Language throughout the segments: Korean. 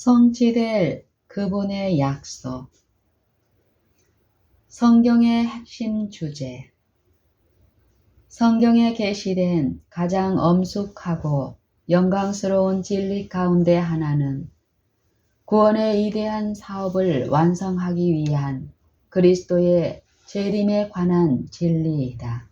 성취될 그분의 약속. 성경의 핵심 주제. 성경에 게시된 가장 엄숙하고 영광스러운 진리 가운데 하나는 구원의 이대한 사업을 완성하기 위한 그리스도의 재림에 관한 진리이다.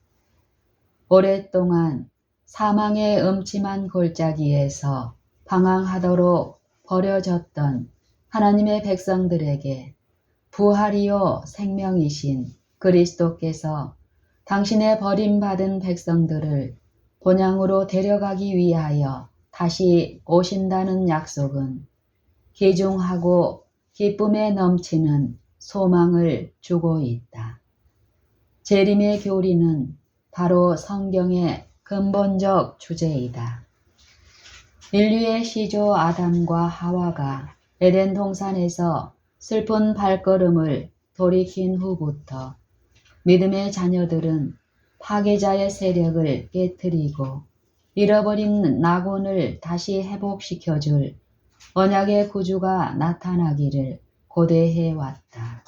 오랫동안 사망의 음침한 골짜기에서 방황하도록 버려졌던 하나님의 백성들에게 부활이요 생명이신 그리스도께서 당신의 버림받은 백성들을 본향으로 데려가기 위하여 다시 오신다는 약속은 귀중하고 기쁨에 넘치는 소망을 주고 있다. 재림의 교리는 바로 성경의 근본적 주제이다. 인류의 시조 아담과 하와가 에덴 동산에서 슬픈 발걸음을 돌이킨 후부터 믿음의 자녀들은 파괴자의 세력을 깨뜨리고 잃어버린 낙원을 다시 회복시켜줄 언약의 구주가 나타나기를 고대해 왔다.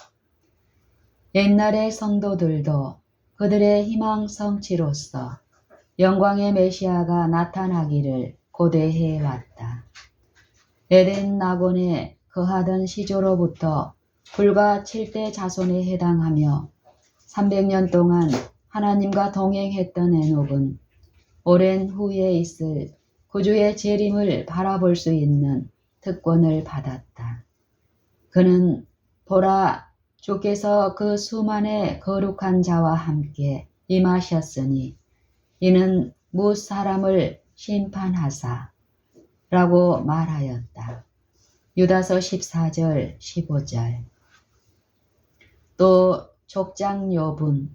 옛날의 성도들도 그들의 희망 성취로서 영광의 메시아가 나타나기를 고대해 왔다. 에덴 낙원에 거하던 시조로부터 불과 7대 자손에 해당하며 300년 동안 하나님과 동행했던 에녹은 오랜 후에 있을 구주의 재림을 바라볼 수 있는 특권을 받았다. 그는 보라, 주께서 그 수만의 거룩한 자와 함께 임하셨으니 이는 뭇 사람을 심판하사 라고 말하였다. 유다서 14절 15절. 또 족장 욥은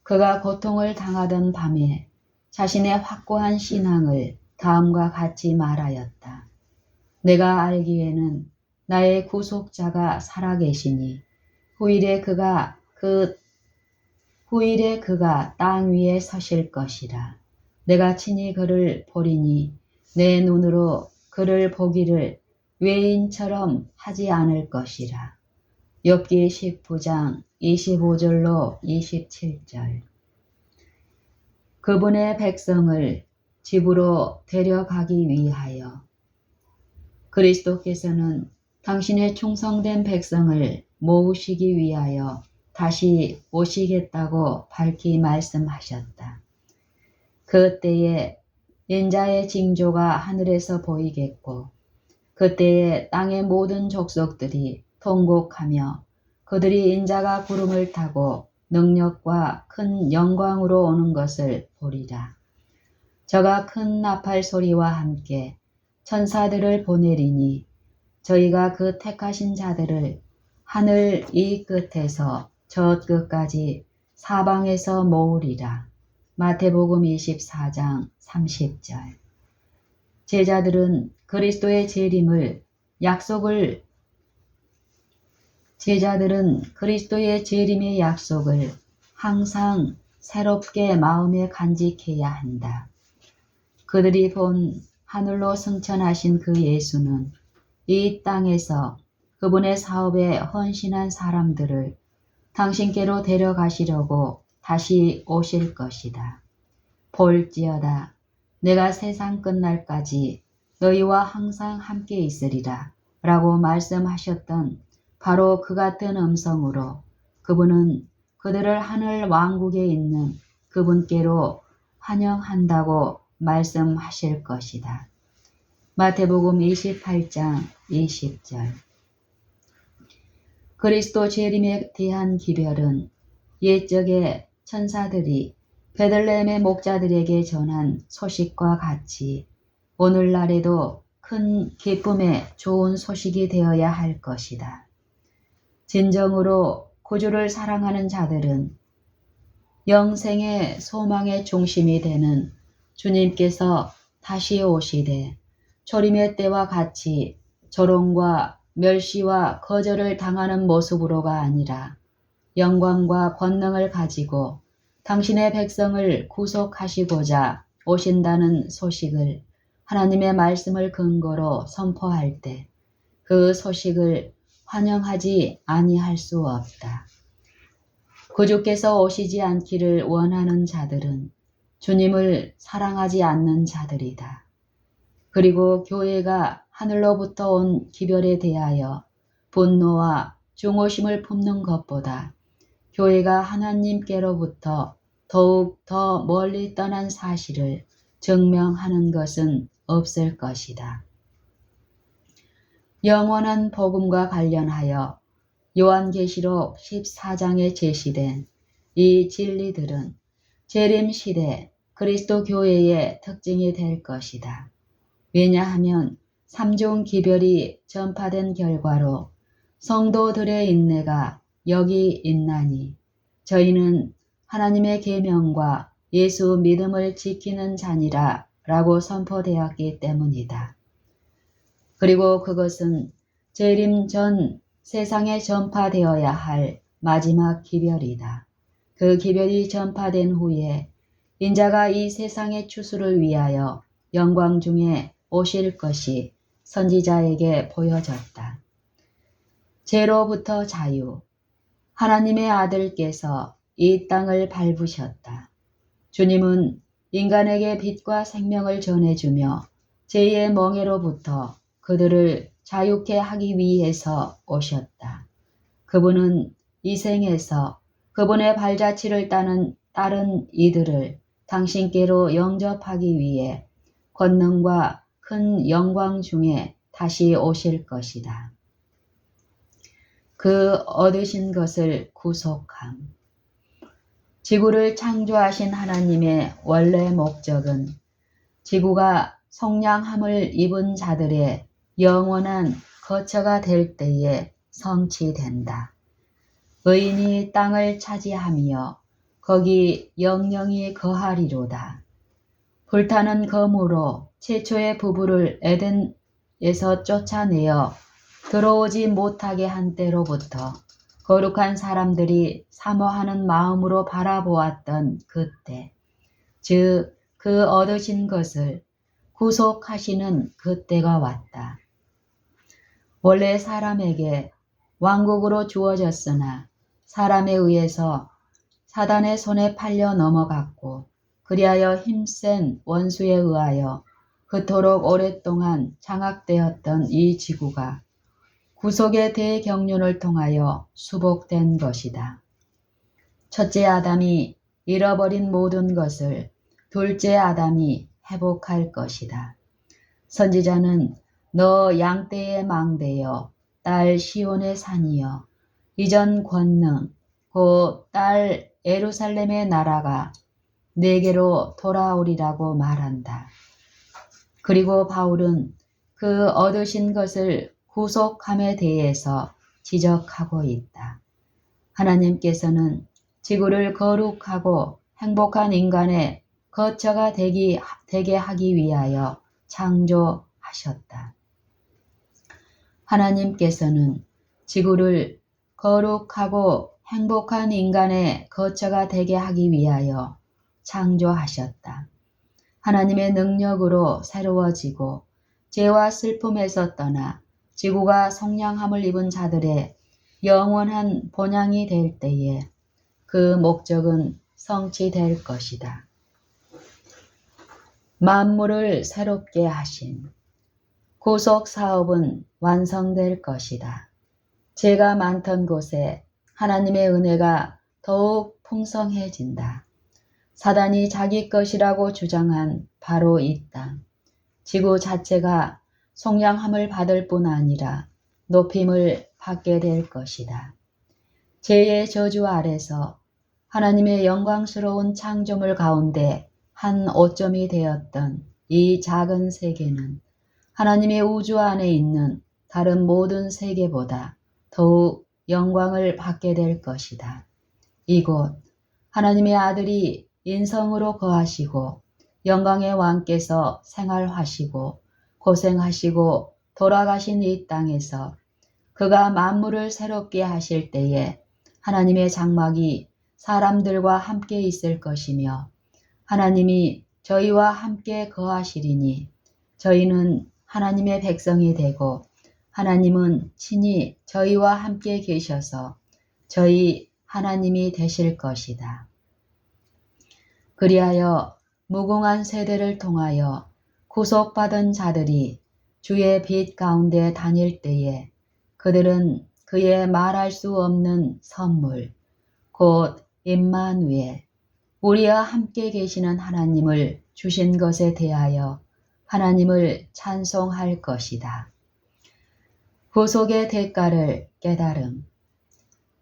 그가 고통을 당하던 밤에 자신의 확고한 신앙을 다음과 같이 말하였다. 내가 알기에는 나의 구속자가 살아계시니 후일에 그가 땅 위에 서실 것이라. 내가 친히 그를 보리니 내 눈으로 그를 보기를 외인처럼 하지 않을 것이라. 욥기 19장 25절로 27절. 그분의 백성을 집으로 데려가기 위하여 그리스도께서는 당신의 충성된 백성을 모으시기 위하여 다시 오시겠다고 밝히 말씀하셨다. 그때에 인자의 징조가 하늘에서 보이겠고 그때에 땅의 모든 족속들이 통곡하며 그들이 인자가 구름을 타고 능력과 큰 영광으로 오는 것을 보리라. 저가 큰 나팔 소리와 함께 천사들을 보내리니 저희가 그 택하신 자들을 하늘 이 끝에서 저 끝까지 사방에서 모으리라. 마태복음 24장 30절. 제자들은 그리스도의 재림의 약속을 항상 새롭게 마음에 간직해야 한다. 그들이 본 하늘로 승천하신 그 예수는 이 땅에서 그분의 사업에 헌신한 사람들을 당신께로 데려가시려고 다시 오실 것이다. 볼지어다 내가 세상 끝날까지 너희와 항상 함께 있으리라 라고 말씀하셨던 바로 그 같은 음성으로 그분은 그들을 하늘 왕국에 있는 그분께로 환영한다고 말씀하실 것이다. 마태복음 28장 20절. 그리스도 재림에 대한 기별은 옛적에 천사들이 베들레헴의 목자들에게 전한 소식과 같이 오늘날에도 큰 기쁨의 좋은 소식이 되어야 할 것이다. 진정으로 구주를 사랑하는 자들은 영생의 소망의 중심이 되는 주님께서 다시 오시되 초림의 때와 같이 조롱과 멸시와 거절을 당하는 모습으로가 아니라 영광과 권능을 가지고 당신의 백성을 구속하시고자 오신다는 소식을 하나님의 말씀을 근거로 선포할 때 그 소식을 환영하지 아니할 수 없다. 구주께서 오시지 않기를 원하는 자들은 주님을 사랑하지 않는 자들이다. 그리고 교회가 하늘로부터 온 기별에 대하여 분노와 중오심을 품는 것보다 교회가 하나님께로부터 더욱 더 멀리 떠난 사실을 증명하는 것은 없을 것이다. 영원한 복음과 관련하여 요한계시록 14장에 제시된 이 진리들은 재림시대 그리스도 교회의 특징이 될 것이다. 왜냐하면 삼중 기별이 전파된 결과로 성도들의 인내가 여기 있나니 저희는 하나님의 계명과 예수 믿음을 지키는 자니라 라고 선포되었기 때문이다. 그리고 그것은 재림 전 세상에 전파되어야 할 마지막 기별이다. 그 기별이 전파된 후에 인자가 이 세상의 추수를 위하여 영광 중에 오실 것이 선지자에게 보여졌다. 죄로부터 자유. 하나님의 아들께서 이 땅을 밟으셨다. 주님은 인간에게 빛과 생명을 전해주며 죄의 멍에로부터 그들을 자유케 하기 위해서 오셨다. 그분은 이 생에서 그분의 발자취를 따른 이들을 당신께로 영접하기 위해 권능과 큰 영광 중에 다시 오실 것이다. 그 얻으신 것을 구속함. 지구를 창조하신 하나님의 원래 목적은 지구가 속량함을 입은 자들의 영원한 거처가 될 때에 성취된다. 의인이 땅을 차지하며 거기 영영이 거하리로다. 불타는 검으로 최초의 부부를 에덴에서 쫓아내어 들어오지 못하게 한 때로부터 거룩한 사람들이 사모하는 마음으로 바라보았던 그때, 즉 그 얻으신 것을 구속하시는 그때가 왔다. 원래 사람에게 왕국으로 주어졌으나 사람에 의해서 사단의 손에 팔려 넘어갔고 그리하여 힘센 원수에 의하여 그토록 오랫동안 장악되었던 이 지구가 구속의 대경륜을 통하여 수복된 것이다. 첫째 아담이 잃어버린 모든 것을 둘째 아담이 회복할 것이다. 선지자는 너 양떼의 망대여 딸 시온의 산이여 이전 권능 곧 딸 예루살렘의 나라가 내게로 돌아오리라고 말한다. 그리고 바울은 그 얻으신 것을 구속함에 대해서 지적하고 있다. 하나님께서는 지구를 거룩하고 행복한 인간의 거처가 되게 하기 위하여 창조하셨다. 하나님께서는 지구를 거룩하고 행복한 인간의 거처가 되게 하기 위하여 창조하셨다. 하나님의 능력으로 새로워지고 죄와 슬픔에서 떠나 지구가 속량함을 입은 자들의 영원한 본향이 될 때에 그 목적은 성취될 것이다. 만물을 새롭게 하심. 구속 사업은 완성될 것이다. 죄가 많던 곳에 하나님의 은혜가 더욱 풍성해진다. 사단이 자기 것이라고 주장한 바로 이 땅. 지구 자체가 속량함을 받을 뿐 아니라 높임을 받게 될 것이다. 죄의 저주 아래서 하나님의 영광스러운 창조물 가운데 한 오점이 되었던 이 작은 세계는 하나님의 우주 안에 있는 다른 모든 세계보다 더욱 영광을 받게 될 것이다. 이곳 하나님의 아들이 인성으로 거하시고 영광의 왕께서 생활하시고 고생하시고 돌아가신 이 땅에서 그가 만물을 새롭게 하실 때에 하나님의 장막이 사람들과 함께 있을 것이며 하나님이 저희와 함께 거하시리니 저희는 하나님의 백성이 되고 하나님은 친히 저희와 함께 계셔서 저희 하나님이 되실 것이다. 그리하여 무궁한 세대를 통하여 구속받은 자들이 주의 빛 가운데 다닐 때에 그들은 그의 말할 수 없는 선물, 곧 임마누엘, 우리와 함께 계시는 하나님을 주신 것에 대하여 하나님을 찬송할 것이다. 구속의 대가를 깨달음.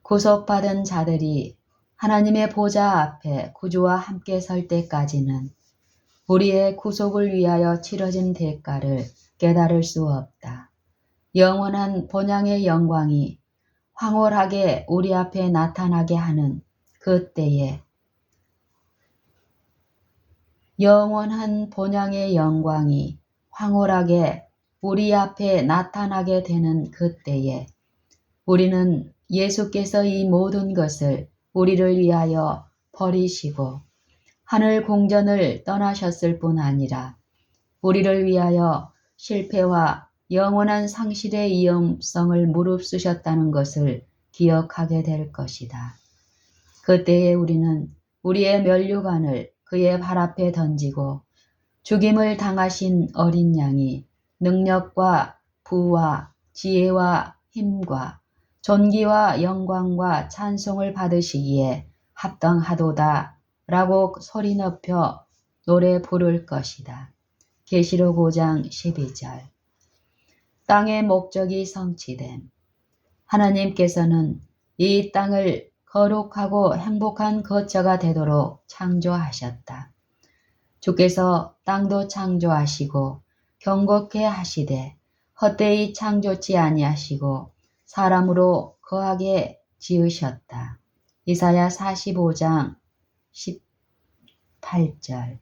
구속받은 자들이 하나님의 보좌 앞에 구주와 함께 설 때까지는 우리의 구속을 위하여 치러진 대가를 깨달을 수 없다. 영원한 본향의 영광이 황홀하게 우리 앞에 나타나게 하는 그때에 영원한 본향의 영광이 황홀하게 우리 앞에 나타나게 되는 그때에 우리는 예수께서 이 모든 것을 우리를 위하여 버리시고 하늘 공전을 떠나셨을 뿐 아니라 우리를 위하여 실패와 영원한 상실의 위험성을 무릅쓰셨다는 것을 기억하게 될 것이다. 그때에 우리는 우리의 면류관을 그의 발 앞에 던지고 죽임을 당하신 어린 양이 능력과 부와 지혜와 힘과 존귀와 영광과 찬송을 받으시기에 합당하도다 라고 소리 높여 노래 부를 것이다. 계시록 5장 12절. 땅의 목적이 성취됨. 하나님께서는 이 땅을 거룩하고 행복한 거처가 되도록 창조하셨다. 주께서 땅도 창조하시고 경고케 하시되 헛되이 창조치 아니하시고 사람으로 거하게 지으셨다. 이사야 45장 18절.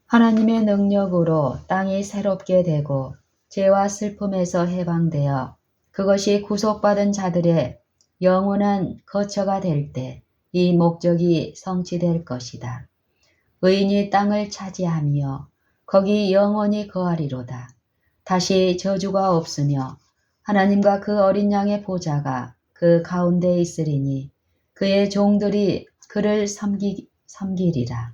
하나님의 능력으로 땅이 새롭게 되고 죄와 슬픔에서 해방되어 그것이 구속받은 자들의 영원한 거처가 될 때 이 목적이 성취될 것이다. 의인이 땅을 차지하며 거기 영원히 거하리로다. 다시 저주가 없으며 하나님과 그 어린 양의 보좌가 그 가운데 있으리니 그의 종들이 그를 섬기리라.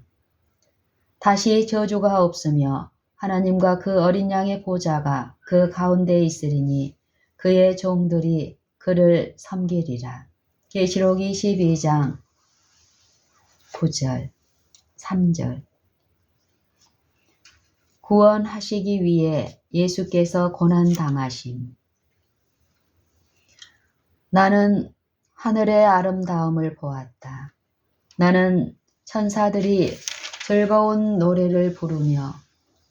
다시 저주가 없으며 하나님과 그 어린 양의 보좌가 그 가운데 있으리니 그의 종들이 그를 섬기리라. 계시록 22장 9절 3절. 구원하시기 위해 예수께서 고난당하심. 나는 하늘의 아름다움을 보았다. 나는 천사들이 즐거운 노래를 부르며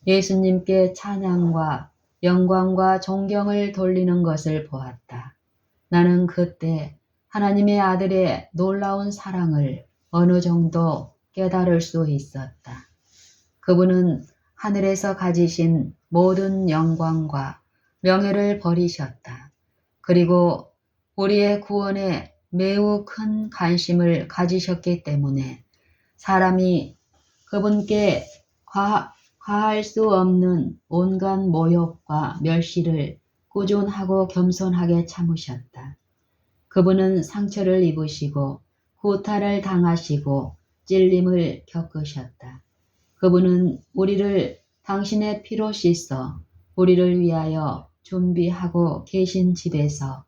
예수님께 찬양과 영광과 존경을 돌리는 것을 보았다. 나는 그때 하나님의 아들의 놀라운 사랑을 어느 정도 깨달을 수 있었다. 그분은 하늘에서 가지신 모든 영광과 명예를 버리셨다. 그리고 우리의 구원에 매우 큰 관심을 가지셨기 때문에 사람이 그분께 과할 수 없는 온갖 모욕과 멸시를 꾸준하고 겸손하게 참으셨다. 그분은 상처를 입으시고 구타를 당하시고 찔림을 겪으셨다. 그분은 우리를 당신의 피로 씻어 우리를 위하여 준비하고 계신 집에서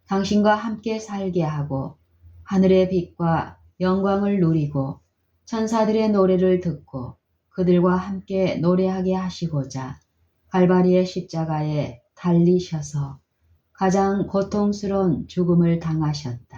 당신과 함께 살게 하고 하늘의 빛과 영광을 누리고 천사들의 노래를 듣고 그들과 함께 노래하게 하시고자 갈바리의 십자가에 달리셔서 가장 고통스러운 죽음을 당하셨다.